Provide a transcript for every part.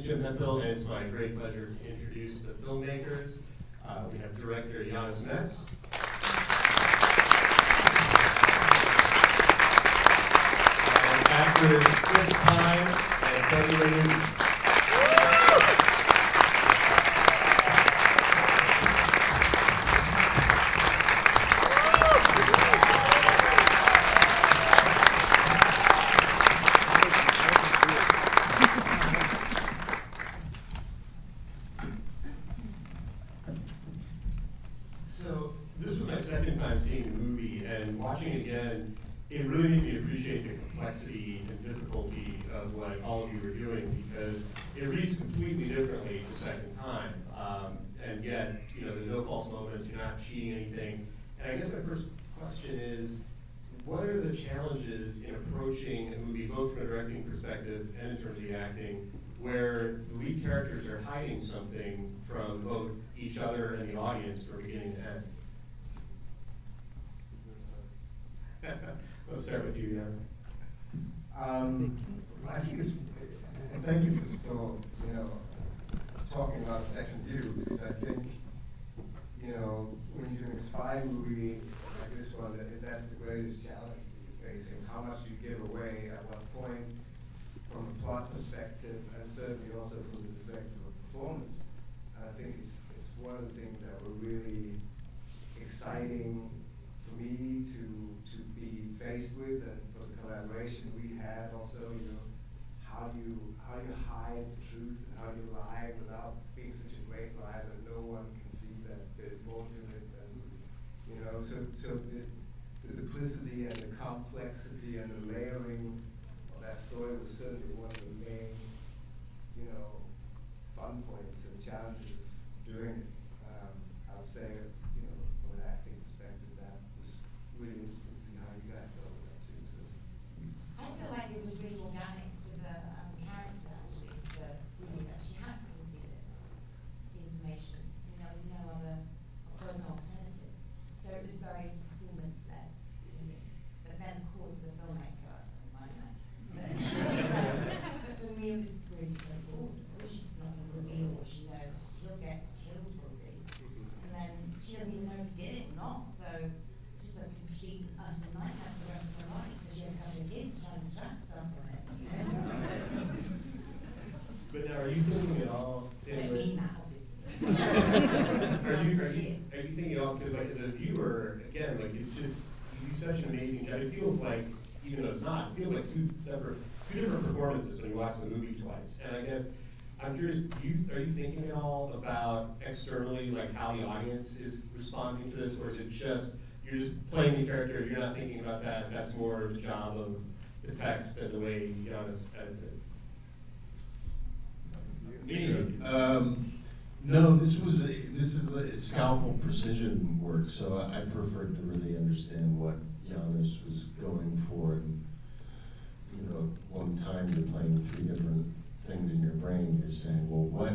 Jim Hemphill, and it's my great pleasure to introduce the filmmakers. We have director Janus Metz. And actors Chris Pine and Thandiwe Newton. So this was my second time seeing the movie, and watching it again, it really made me appreciate the complexity and difficulty of what all of you were doing, because it reads completely differently the second time. And yet, there's no false moments, you're not cheating anything. And I guess my first question is, what are the challenges in approaching a movie, both from a directing perspective and in terms of the acting, where the lead characters are hiding something from both each other and the audience from beginning to end? Let's start with you, yes. I think it's, and thank you for talking about second view, because I think, when you're doing a spy movie like this one, that's the greatest challenge you're facing. How much do you give away at what point, from a plot perspective, and certainly also from the perspective of performance. And I think it's one of the things that were really exciting for me to be faced with, and for the collaboration we had also. How do you hide the truth, and how do you lie without being such a great lie that no one can see that there's more to it than, so the duplicity and the complexity and the layering of that story was certainly one of the main, fun points and challenges of doing it. I would say, from an acting perspective, that was really interesting to see how you guys dealt with that too. So. I feel like it was really organic to the character, actually, the scene that she had to conceal it, the information. There was no other alternative. So it was very performance-led, really. But then, of course, as a filmmaker, that's not my man. But for me, it was really straightforward. She's just not going to reveal what she knows. He'll get killed, probably. And then she doesn't even know if he did it or not. So it's just a complete utter nightmare for the rest of her life. So she has a couple of kids to try and distract herself from it. But now, are you thinking at all, Me now, obviously. Are you thinking at all, because as a viewer, again, it's just, you do such an amazing job. It feels like, even though it's not, it feels like two different performances when you watch the movie twice. And I guess, I'm curious, are you thinking at all about externally, how the audience is responding to this, or is it just, you're just playing the character, you're not thinking about that, that's more the job of the text and the way Janus edits it? No, this is scalpel precision work, so I preferred to really understand what Janus was going for. And, one time you're playing three different things in your brain, you're saying, well, what,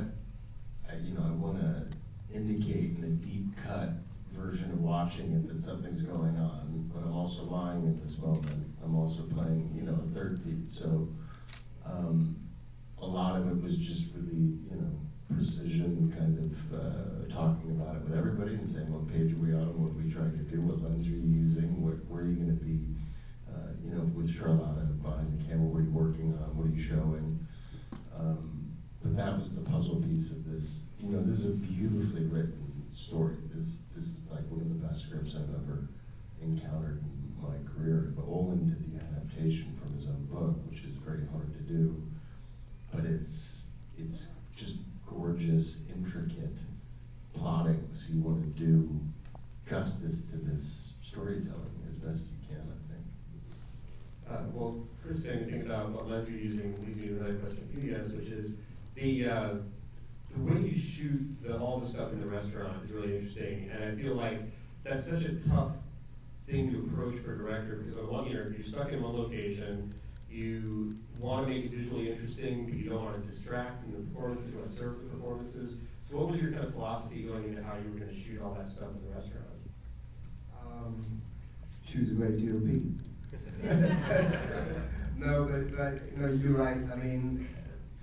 I want to indicate in a deep cut version of watching it that something's going on, but I'm also lying at this moment. I'm also playing, a third piece. So a lot of it was just really, precision, kind of talking about it with everybody and saying what page are we on, what are we trying to do, what lens are you using, where are you going to be, with Charlotta behind the camera, what are you working on, what are you showing. But that was the puzzle piece of this. This is a beautifully written story. This is like one of the best scripts I've ever encountered in my career. But Olin did the adaptation from his own book, which is very hard to do. But it's just gorgeous, intricate plotting. So you want to do justice to this storytelling as best you can, I think. Well, Chris, saying anything about what lens you're using leads me to another question for you guys, which is the way you shoot all the stuff in the restaurant is really interesting, and I feel like that's such a tough thing to approach for a director, because on one hand, you're stuck in one location, you want to make it visually interesting, but you don't want to distract from the performances, you want to serve the performances. So what was your kind of philosophy going into how you were going to shoot all that stuff in the restaurant? Choose a great DOP. No, but you're right. I mean,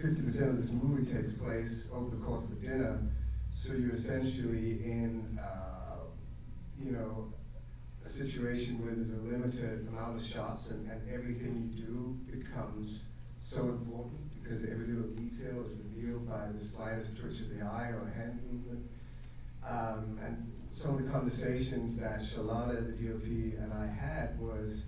50% of this movie takes place over the course of a dinner, so you're essentially in, you know, a situation where there's a limited amount of shots, and everything you do becomes so important because every little detail is revealed by the slightest twitch of the eye or a hand movement. And some of the conversations that Shalana, the DOP, and I had was,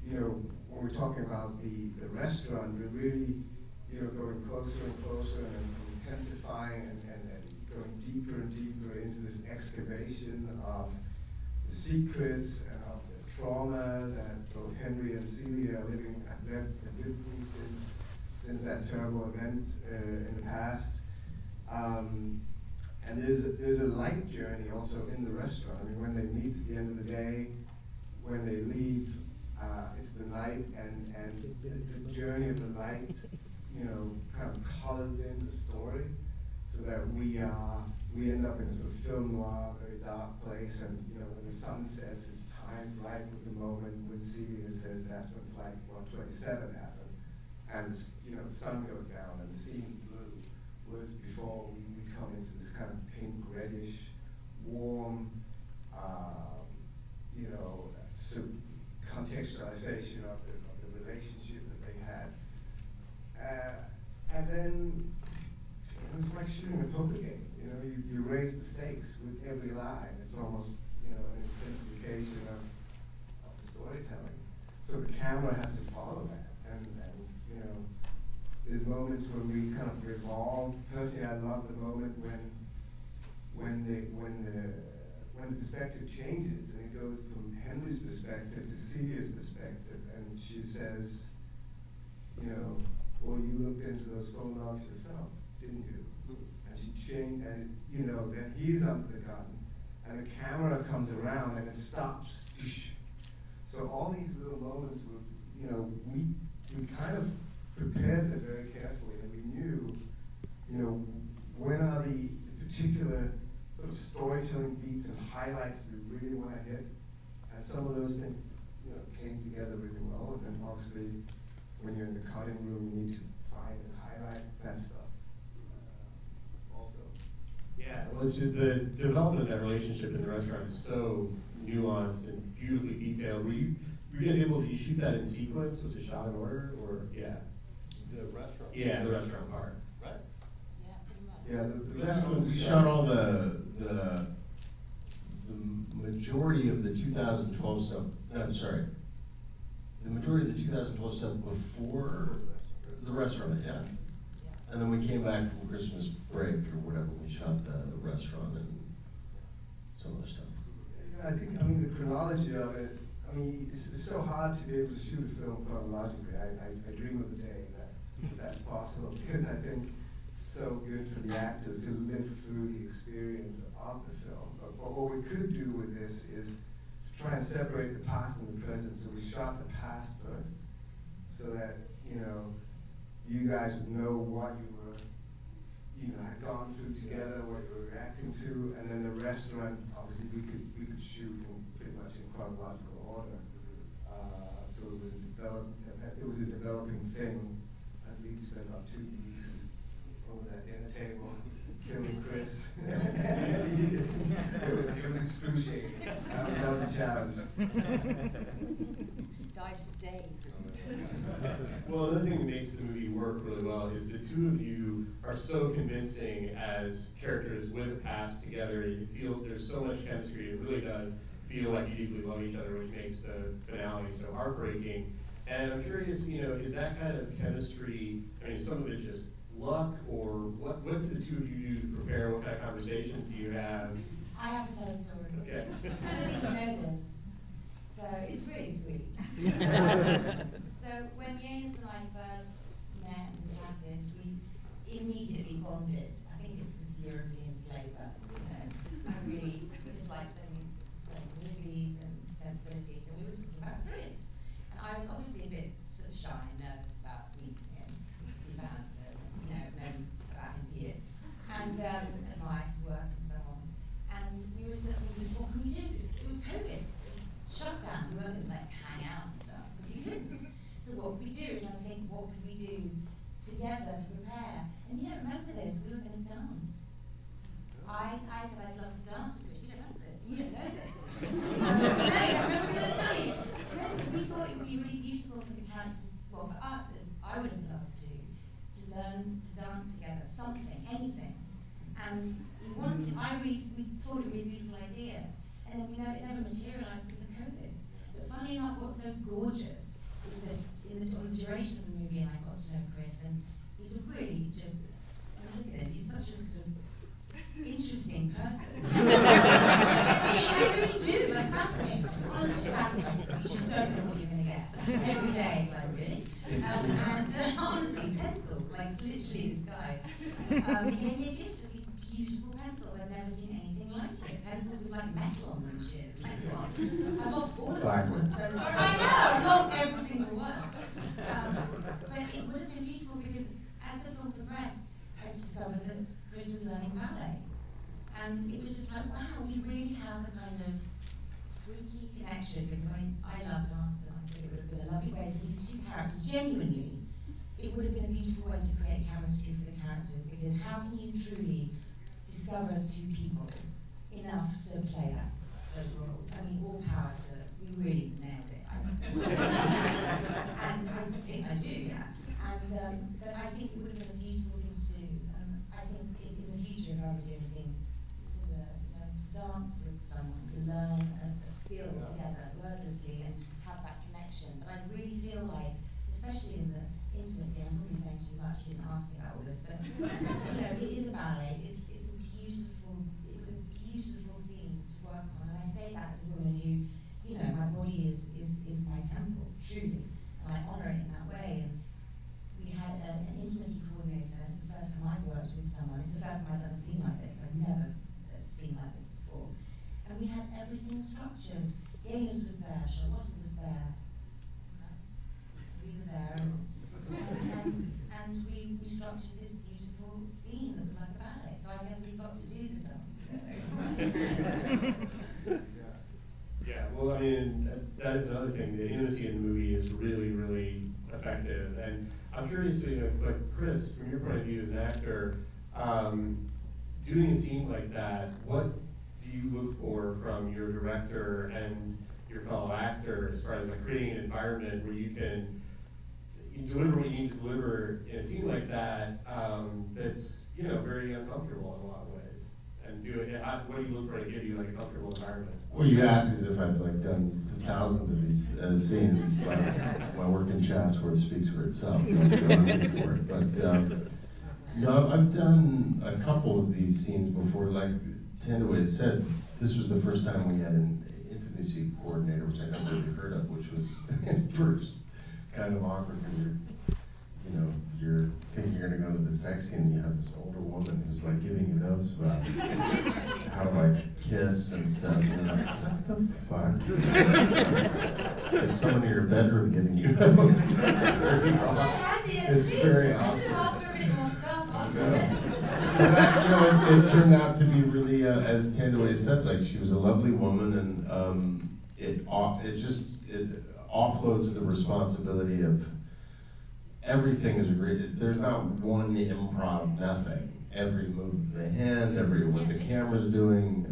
you know, when we're talking about the restaurant, we're really, you know, going closer and closer and intensifying and going deeper and deeper into this excavation of the secrets and of the trauma that both Henry and Celia have lived through since that terrible event in the past. And there's a light journey also in the restaurant. I mean, when they meet at the end of the day, when they leave, it's the night, and the journey of the light, you know, kind of colors in the story, so that we end up in sort of film noir, very dark place, and you know, when the sun sets, it's timed right with the moment when Celia says that's when Flight 127 happened, and you know, the sun goes down and the scene blue, whereas before we come into this kind of pink reddish, warm, you know, contextualization of the relationship that they had. And then it was like shooting a poker game. You know, you raise the stakes with every line. It's almost, you know, an intensification of the storytelling. So the camera has to follow that. And you know, there's moments when we kind of revolve. Personally, I love the moment when the perspective changes and it goes from Henry's perspective to Celia's perspective, and she says, you know, well, you looked into those phone logs yourself, didn't you? And she changed, and you know, then he's under the gun, and the camera comes around and it stops. So all these little moments were, you know, we kind of prepared them very carefully, and we knew, you know, when are the particular sort of storytelling beats and highlights we really want to hit, and some of those things, you know, came together really well. And then obviously, when you're in the cutting room, you need to find and highlight that stuff. Also. Yeah, well, the development of that relationship in the restaurant is so nuanced and beautifully detailed. Were you guys able to shoot that in sequence? Was it shot in order, or yeah? The restaurant. Yeah, the restaurant part. Right. Yeah, pretty much. Yeah, the restaurant We shot all the majority of the 2012 stuff. I'm sorry. The majority of the 2012 stuff before the restaurant, yeah. Yeah. And then we came back from Christmas break or whatever. We shot the restaurant and some other stuff. Yeah, I think, I mean, the chronology of it, I mean, it's so hard to be able to shoot a film chronologically. I dream of the day that that's possible, because I think it's so good for the actors to live through the experience of the film. But what we could do with this is to try and separate the past and the present. So we shot the past first, so that, you know, you guys would know what you were, you know, had gone through together, what you were reacting to, and then the restaurant, obviously we could shoot in pretty much in chronological order. So it was a developing thing. I believe we spent about 2 weeks over that dinner table, killing Chris. it was excruciating. That was a challenge. Died for days. Well, another thing that makes the movie work really well is the two of you are so convincing as characters with a past together. You feel there's so much chemistry. It really does feel like you deeply love each other, which makes the finale so heartbreaking. And I'm curious, you know, is that kind of chemistry, I mean, some of it just luck, or what do the two of you do to prepare? What kind of conversations do you have? I have to tell a story. Okay. I don't think you know this, so it's really sweet. So when Janus and I first met and chatted, we immediately bonded. I think it's this European flavour, you know. I really just like same movies and sensibilities, and we were talking about Chris. And I was obviously a bit sort of shy and nervous about meeting him, Steve Anderson, you know, known about him for years, and admired his work and so on. And we were sort of thinking, what can we do? It was COVID, shut down. We weren't going to like hang out and stuff because we couldn't. So what could we do? And I think, what could we do together to prepare prepare. And you don't remember this, we were going to dance. I said I'd love to dance with you. You don't remember this. You don't know this. No, I remember we were going to tell you. No, because we thought it would be really beautiful for the characters, well, for us, as I would have loved to learn to dance together, something, anything. And we wanted, we thought it would be a beautiful idea. And then it never materialised because of COVID. But funnily enough, what's so gorgeous is that on the duration of the movie, and I got to know Chris, and he's a really just, look at him, he's such a sort of interesting person. I really do, like fascinating, honestly fascinating. You just don't know what you're going to get. Every day it's like, really? And honestly, pencils, like literally this guy. He gave me a gift of these beautiful pencils. I've never seen anything like it. Pencils with like metal on them and shit. It's like, what? I've lost all of them. So sorry, I know, I've lost every single one. But it would have been beautiful because as the film progressed, I discovered that Chris was learning ballet. And it was just like, wow, we really have a kind of freaky connection because I love dance and I thought it would have been a lovely way for these two characters. Genuinely, it would have been a beautiful way to create chemistry for the characters because how can you truly discover two people enough to play those roles? I mean, all power to, we really nailed it. And I think I do, yeah. And but I think it would have been a beautiful thing to do. And I think in the future, if I were doing anything similar, to dance with someone, to learn a skill together wordlessly and have that connection. But I really feel like, especially in the intimacy, I'm probably saying too much, you didn't ask me about all this, but it is a ballet. It was a beautiful scene to work on. And I say that as a woman who, my body is my temple, truly. And I honour it in that way. And we had an intimacy coordinator. It's the first time I've worked with someone. It's the first time I've done a scene like this. I've never seen like this before. And we had everything structured. Janus was there, Charlotte was there. We were there, and we structured this beautiful scene that was like a ballet. So I guess we got to do the dance together. Yeah, well, I mean, that is another thing. The intimacy in the movie is really, really effective. And I'm curious, like Chris, from your point of view as an actor, doing a scene like that, what do you look for from your director and your fellow actor as far as like creating an environment where you can deliver what you need to deliver in a scene like that that's very uncomfortable in a lot of ways, and do it. What do you look for to give you like a comfortable environment? Well, you ask as if I've like done thousands of these scenes, but my work in Chatsworth speaks for itself. But I've done a couple of these scenes before. Like Thandiwe said, this was the first time we had an intimacy coordinator, which I never really heard of, which was at first kind of awkward because you're thinking you're gonna go to the sex scene and you have this older woman who's like giving you notes about how to like kiss and stuff. And you're like, what the fuck? It's someone in your bedroom giving you notes. It's very awkward. It turned out to be really, as Thandiwe said, like she was a lovely woman, and it offloads the responsibility of everything is agreed. There's not one improv, nothing. Every move of the hand, what the camera's doing.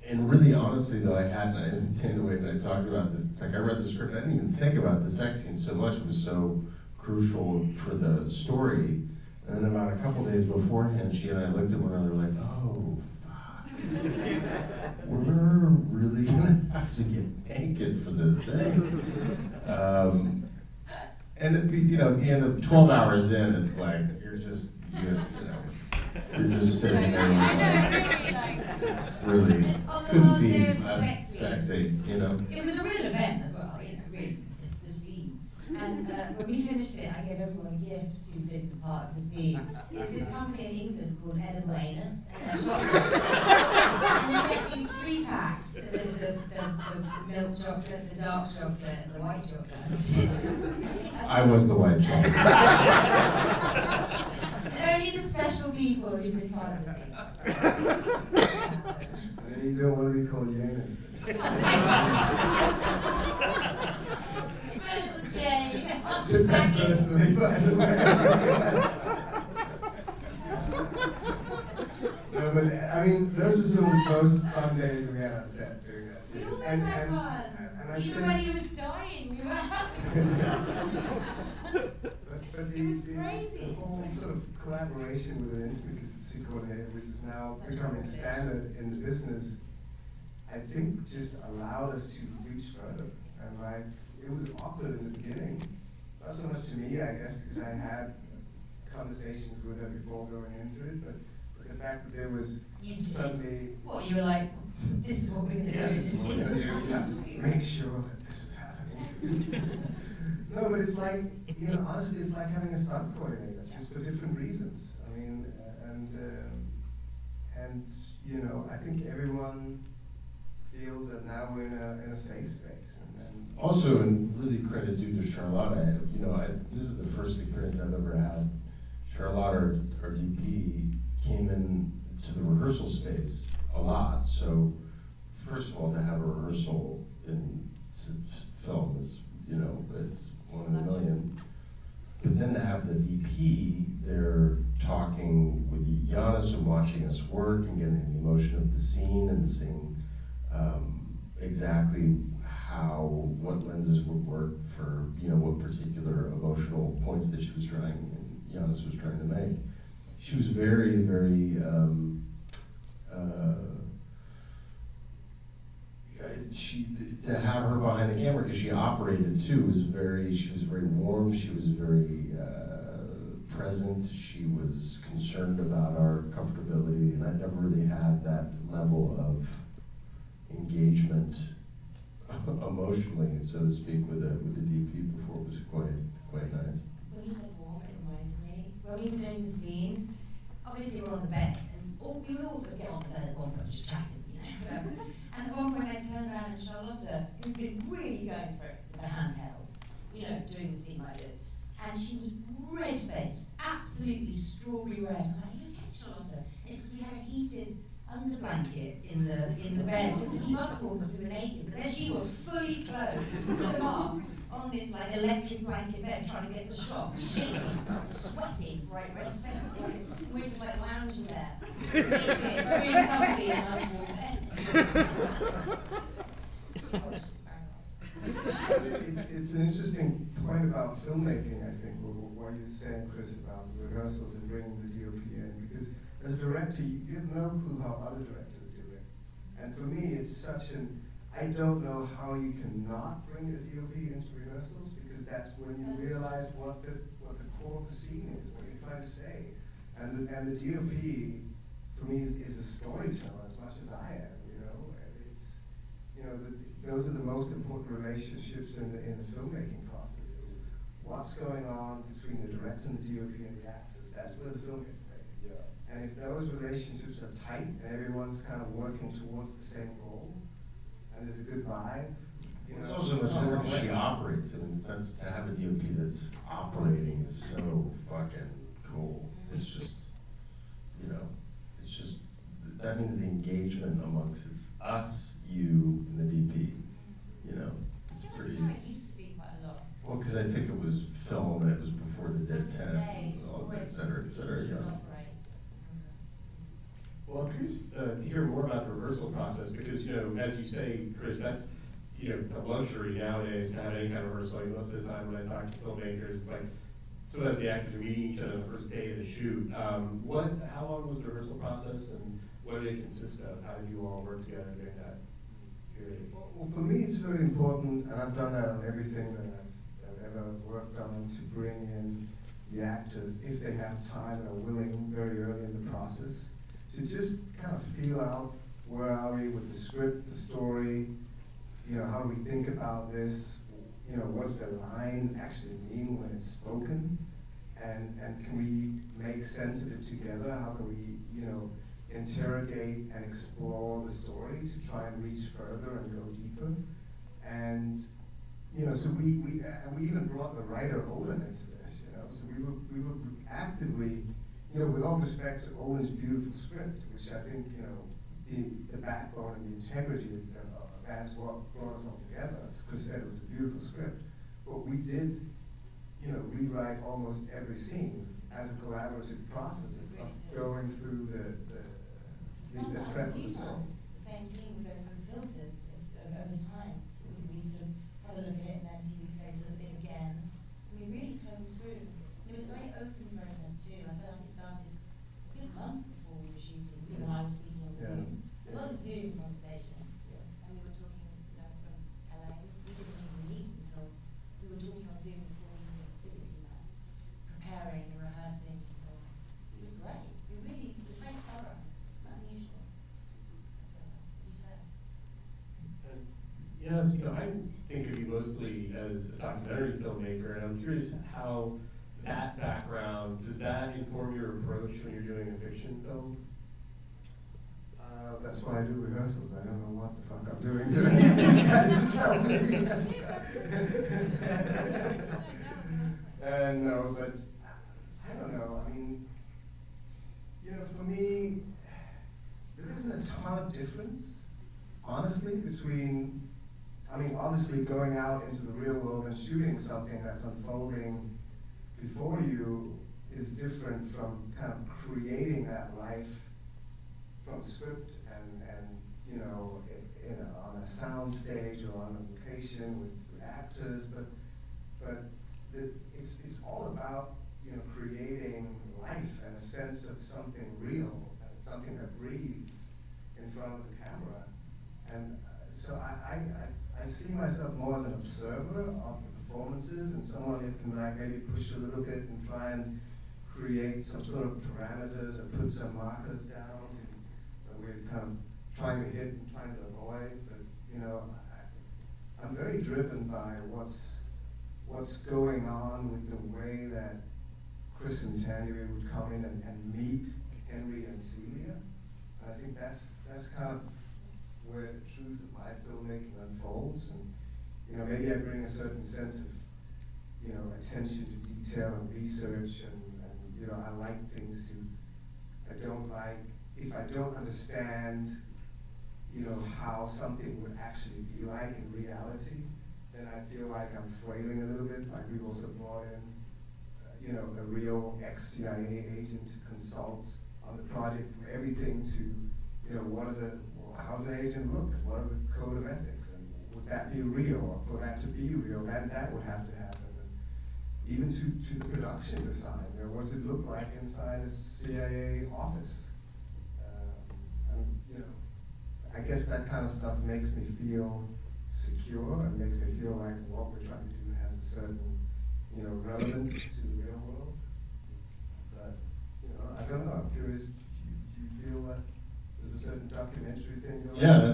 And really, honestly, though, Thandiwe and I talked about this. It's like I read the script, I didn't even think about the sex scene so much. It was so crucial for the story. And then about a couple days beforehand, she and I looked at one another like, oh, fuck. We're really gonna have to get naked for this thing. And at the end of 12 hours in, it's like, you're just sitting there. It's really couldn't be less sexy, It was a real event as well, really, the scene. And when we finished it, I gave everyone a gift who did the part of the scene. It's this company in England called Edible Anus, and they're chocolates. And you get these 3-packs. So there's the milk chocolate, the dark chocolate, and the white chocolate. I was the white chocolate. Only the special people who've been part of the scene. And you don't want to be called Janus. Little Jane. took that personally, by the way. No, but I mean, those were some of the most fun days we had on set doing that scene. We always had fun. And I Even think- when he was dying, we were having But It was the crazy. whole sort of collaboration with an intimacy coordinator, which is now Such a becoming privilege. standard in the business, I think just allowed us to reach further. And like, it was awkward in the beginning. Not so much to me, I guess, because I had conversations with her before going into it, but the fact that there was You did. suddenly, Well, you were like, this is what we're going to do. yes, This is we're gonna do, we have to make sure that this is happening. No, but it's like, you know, honestly, it's like having a stunt coordinator, just for different reasons. I mean, and you know, I think everyone feels that now we're in a safe space. And Also, and really credit due to Charlotte, you know, this is the first experience I've ever had. Charlotte, our DP, came in to the rehearsal space a lot. So, first of all, to have a rehearsal in film is, you know, it's one in a million. But then to have the DP there talking with Janus and watching us work and getting the emotion of the scene and seeing exactly what lenses would work for, you know, what particular emotional points that she was trying, and Janus was trying to make. She was very, very, to have her behind the camera, because she operated too, she was very warm, she was very present, she was concerned about our comfortability, and I never really had that level of engagement emotionally, so to speak, with the DP before. It was quite nice. When you said warm, it reminded me, when we were doing the scene, obviously we're on the bed, and we would all sort of get on the bed at one point, just chatting, you know. And at one point I turned around and Charlotte, who'd been really going for it with the handheld, you know, doing the scene like this, and she was red-faced, absolutely strawberry red. I was like, are you okay, Charlotte? And it's because we had a heated under blanket in the bed, just to keep us warm because we were naked. But there she was, fully clothed, with a mask, on this like electric blanket bed, trying to get the shot, shaking, sweating, bright red face. And we're just like lounging there, naked, really comfy in us warm bed. It's an interesting point about filmmaking, I think, what you're saying, Chris, about rehearsals and bringing the DOP in, because as a director, you have no clue how other directors do it. And for me, it's I don't know how you can not bring a DOP into rehearsals, because that's when you realize what the core of the scene is, what you're trying to say. And the DOP, for me, is a storyteller as much as I am, you know. It's, you know, those are the most important relationships in the filmmaking process. Is what's going on between the director and the DOP and the actors. That's where the film gets made. Yeah. And if those relationships are tight and everyone's kind of working towards the same goal, and there's a good vibe, you know. It's also much more how she operates. I mean, that's, to have a DOP that's operating is so fucking cool. It's just, you know, it's just, that means the engagement amongst us, you, and the DP, you know. I feel like Pretty. it's how it used to be quite a lot. Well, because I think it was film and it was before the Dead Back in the Ten, day, it was and all that, always et cetera, yeah. operate. Well, I'm curious to hear more about the rehearsal process, because, you know, as you say, Chris, that's, you know, a luxury nowadays to have any kind of rehearsal. Like, most of the time when I talk to filmmakers, it's like, sometimes the actors are meeting each other on the first day of the shoot. How long was the rehearsal process, and what did it consist of? How did you all work together during that period? Well, for me, it's very important, and I've done that on everything that I've ever worked on, to bring in the actors, if they have time and are willing, very early in the process, to just kind of feel out where are we with the script, the story, you know, how do we think about this, you know, what's the line actually mean when it's spoken, and can we make sense of it together? How can we, you know, interrogate and explore the story to try and reach further and go deeper? And, you know, so we even brought the writer Olin into this, you know, so we were actively, you know, with all respect to Olin's beautiful script, which I think, you know, the backbone and the integrity of that's what brought us all together. As Chris said, it was a beautiful script. But we did rewrite almost every scene as a collaborative process of going through the Sometimes, thread a of few the story. times, the same scene would go through filters over time. We'd sort of have a look at it and then a few weeks later look at it again. And we really combed through. It was a very open process too. I felt like it started a good month before we were shooting. You and I were speaking on Yeah. Zoom. A lot of Zoom conversations. And we were talking, from LA. We didn't even meet until we were talking on Zoom before we even physically met. Preparing and rehearsing and so on. It was great. It was very thorough. Unusual. As you said. And, yes, I think of you mostly as a documentary filmmaker, and I'm curious how that background, does that inform your approach when you're doing a fiction film? That's why I do rehearsals. I don't know what the fuck I'm doing, so I need you guys to tell me. No, but I don't know. I mean, for me, there isn't a ton of difference, honestly, between, obviously going out into the real world and shooting something that's unfolding before you is different from kind of creating that life from script and on a sound stage or on a location with actors, but it's all about creating life and a sense of something real, something that breathes in front of the camera. And so I see myself more as an observer of the performances and someone who can maybe push a little bit and try and create some sort of parameters and put some markers down that we're kind of trying to hit and trying to avoid. But I'm very driven by what's going on with the way that Chris and Thandiwe would come in and meet Henry and Celia. And I think that's kind of where the truth of my filmmaking unfolds. And maybe I bring a certain sense of attention to detail and research, and I like things I don't like if I don't understand how something would actually be like in reality, then I feel like I'm flailing a little bit. Like we've also brought in a real ex-CIA agent to consult on the project, from everything to how's an agent look? What are the code of ethics? And would that be real? Or for that to be real, that would have to happen. And even to the production design, what does it look like inside a CIA office? I guess that kind of stuff makes me feel secure and makes me feel like what we're trying to do has a certain, relevance to the real world. But, I don't know, I'm curious, do you feel that there's a certain documentary thing going on? Yeah,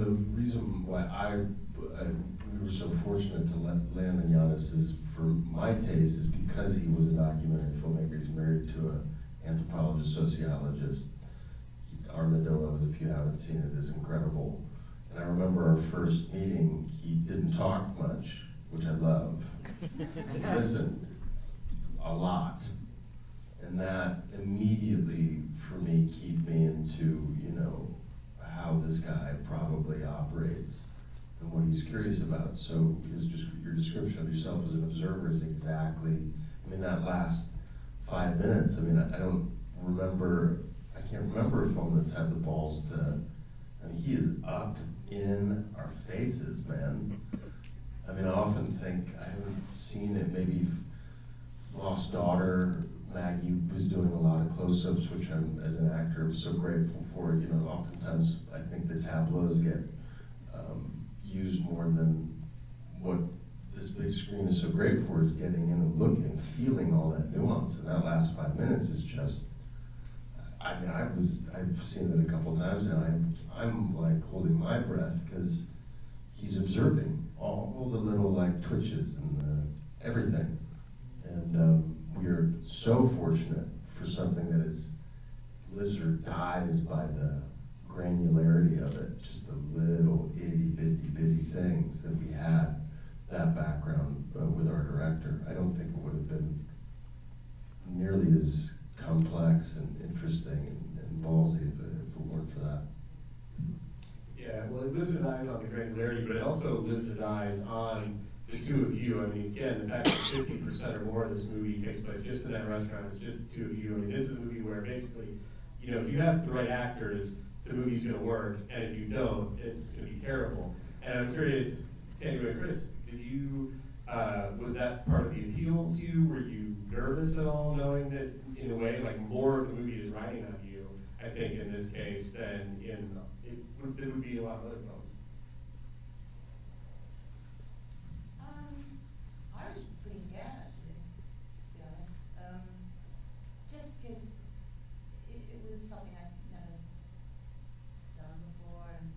the reason why we were so fortunate to land on Janus is, for my taste, is because he was a documentary filmmaker. He's married to an anthropologist, sociologist. Armadillo, if you haven't seen it, is incredible. And I remember our first meeting, he didn't talk much, which I love. He listened a lot. And that immediately, for me, keyed me into, how this guy probably operates and what he's curious about. So your description of yourself as an observer is exactly, that last 5 minutes, I can't remember if Foman's had the balls to, he is up in our faces, man. I often think, I haven't seen it, maybe Lost Daughter, Maggie was doing a lot of close-ups, which I'm, as an actor, so grateful for. Oftentimes I think the tableaus get used more than what this big screen is so great for, is getting in and looking and feeling all that nuance. And that last 5 minutes is just, I've seen it a couple times now. I'm like holding my breath because he's observing all the little twitches and everything. And we are so fortunate for something that lives or dies by the granularity of it, just the little itty bitty things that we had that background with our director. I don't think it would have been nearly as complex and interesting and ballsy if it weren't for that. Yeah, well, it lives or dies on the granularity, but it also lives or dies on the two of you. I mean, again, the fact that 50% or more of this movie takes place just in that restaurant, it's just the two of you. I mean, this is a movie where basically, you know, if you have the right actors, the movie's gonna work, and if you don't, it's gonna be terrible. And I'm curious, Thandiwe and Chris, did you, was that part of the appeal to you? Were you nervous at all, knowing that, in a way, like, more of the movie is riding on you, I think, in this case, than there would be a lot of other films? I was pretty scared, actually, to be honest. Just because it was something I'd never done before, and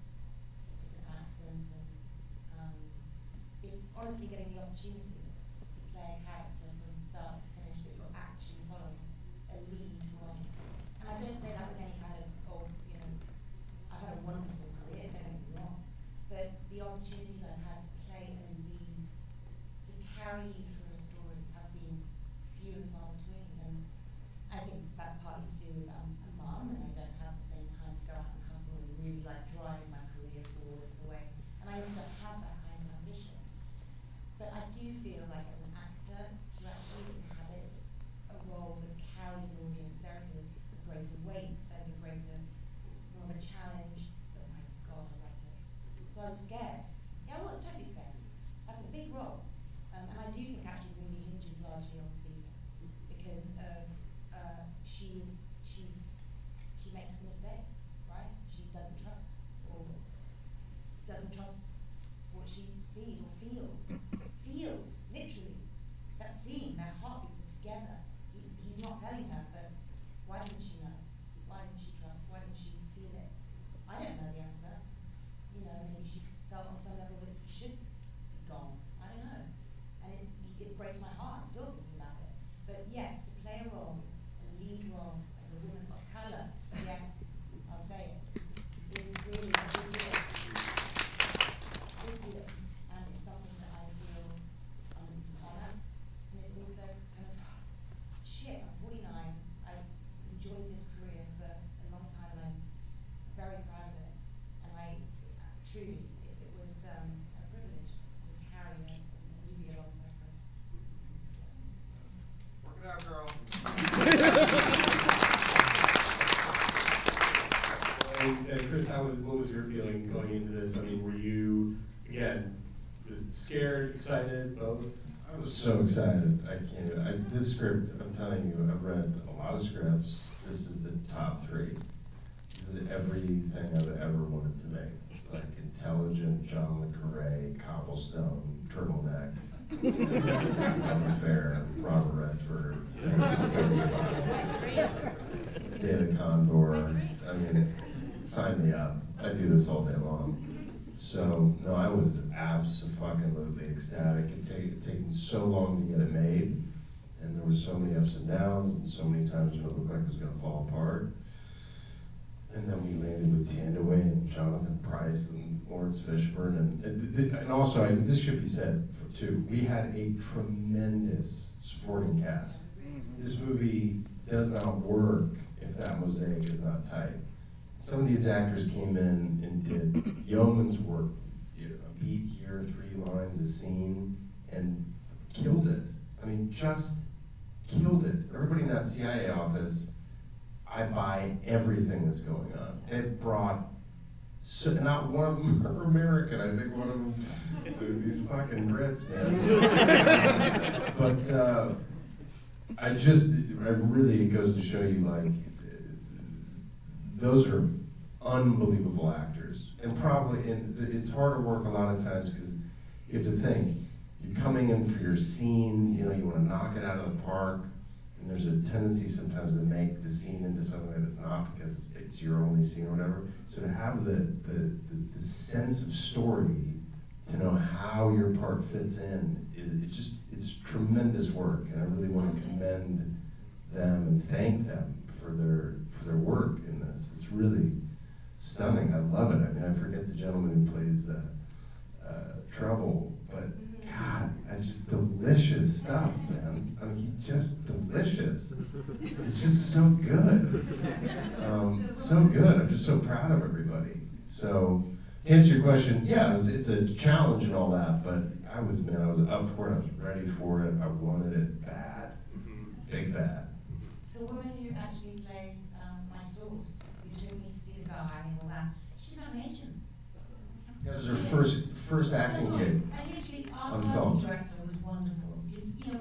different accent, and honestly getting the opportunity to play a character from start to finish that you're actually following a lead role. And I don't say that with any kind of, I've had a wonderful career, don't get me wrong, but the opportunities I've had to play a lead, to carry you through a story, have been few and far between. And I think that's partly to do with I'm a mum, and I don't have the same time to go out and hustle and really like drive my career forward in a way. And I used to have that kind of ambition. But I do feel like as an actor, to actually inhabit a role that carries an audience, there is a greater weight, there's a greater, it's more of a challenge, but my God, I loved it. So I was scared. Yeah, I was totally scared. That's a big role. And I do think actually the movie hinges largely on Celia, because of, she makes the mistake, right? She doesn't trust, or doesn't trust what she sees or feels. Feels, literally. That scene, their heartbeats are together. He's not telling her, but why didn't she know? Why didn't she trust? Why didn't she feel it? I don't know the answer. You know, maybe she felt on some level that he should be gone. I don't know. And it breaks my heart. I'm still thinking about it. But yes, to play a role, a lead role, as a woman of colour, yes, I'll say it, is really a big deal. Big deal. And it's something that I feel it's an honour, and it's also kind of, shit, I'm 49, I've enjoyed this career for a long time, and I'm very proud of it. And truly, it was a privilege to carry a movie alongside Chris. Work it out, girl. And Chris, what was your feeling going into this? I mean, were you, again, scared, excited, both? I was so excited. This script, I'm telling you, I've read a lot of scripts. This is the top 3. This is everything I've ever wanted to make. Like intelligent, John le Carré, cobblestone, turtleneck, Fair, Robert Redford, David Condor. I mean, sign me up. I do this all day long. So, no, I was abso-fucking-lutely ecstatic. It taken so long to get it made, and there were so many ups and downs, and so many times when it looked like it was going to fall apart. And then we landed with Thandiwe and Jonathan Pryce and Lawrence Fishburne, and also, this should be said too, we had a tremendous supporting cast. This movie does not work if that mosaic is not tight. Some of these actors came in and did yeoman's work, a beat here, 3 lines, a scene, and killed it. I mean, just killed it. Everybody in that CIA office, I buy everything that's going on. It brought, not one of them are American, I think one of them, these fucking Brits, man. But it goes to show you, like, those are unbelievable actors. And it's harder work a lot of times because you have to think, you're coming in for your scene, you want to knock it out of the park, and there's a tendency sometimes to make the scene into something that it's not because it's your only scene or whatever. So to have the sense of story, to know how your part fits in, it's tremendous work, and I really want to commend them and thank them for their work in this. It's really stunning. I love it. I mean, I forget the gentleman who plays Trouble, but God, just delicious stuff, man. I mean, just delicious. It's just so good. So good. I'm just so proud of everybody. So, to answer your question, yeah, it's a challenge and all that, but I was up for it, I was ready for it, I wanted it bad, big bad. The woman who actually played my source, who took me to see the guy and all that, she didn't have an agent. That was her first acting gig. And literally, our on casting film. director was wonderful. You know,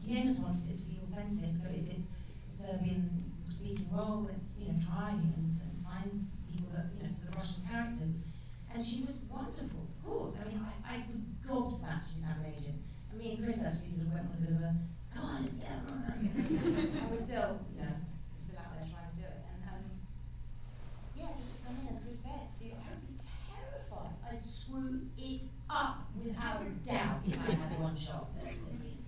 Janus wanted it to be authentic, so if it's a Serbian-speaking role, let's, try and find people that, so the Russian characters. And she was wonderful, of course. I mean, I was gobsmacked she didn't have an agent. And me and Chris actually sort of went on a bit of a, come on, let's get it. And we're still out there trying to do it. And as Chris said, I would be terrified. I'd screw it up without a doubt if I had one shot at the scene.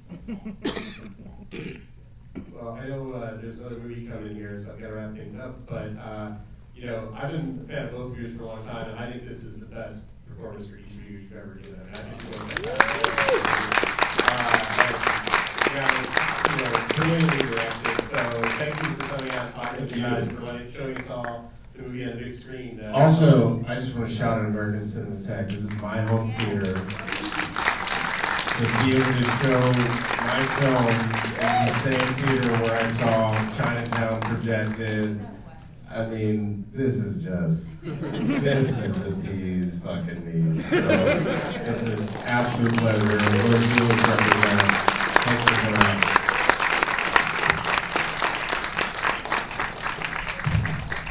Well, I know there's another movie coming here, so I've got to wrap things up. But I've been a fan of both of yours for a long time, and I think this is the best performance for each of you you've ever given. And I think you're brilliantly directed. So thank you for coming out and talking to us, for showing us all the movie on the big screen. Also, I just want to shout out American Cinematheque. This is my home theater. To be able to show my film in the same theater where I saw Chinatown projected. I mean, this is the bee's fucking knees. So it's an absolute pleasure. Los Feliz represent. Thanks for coming out.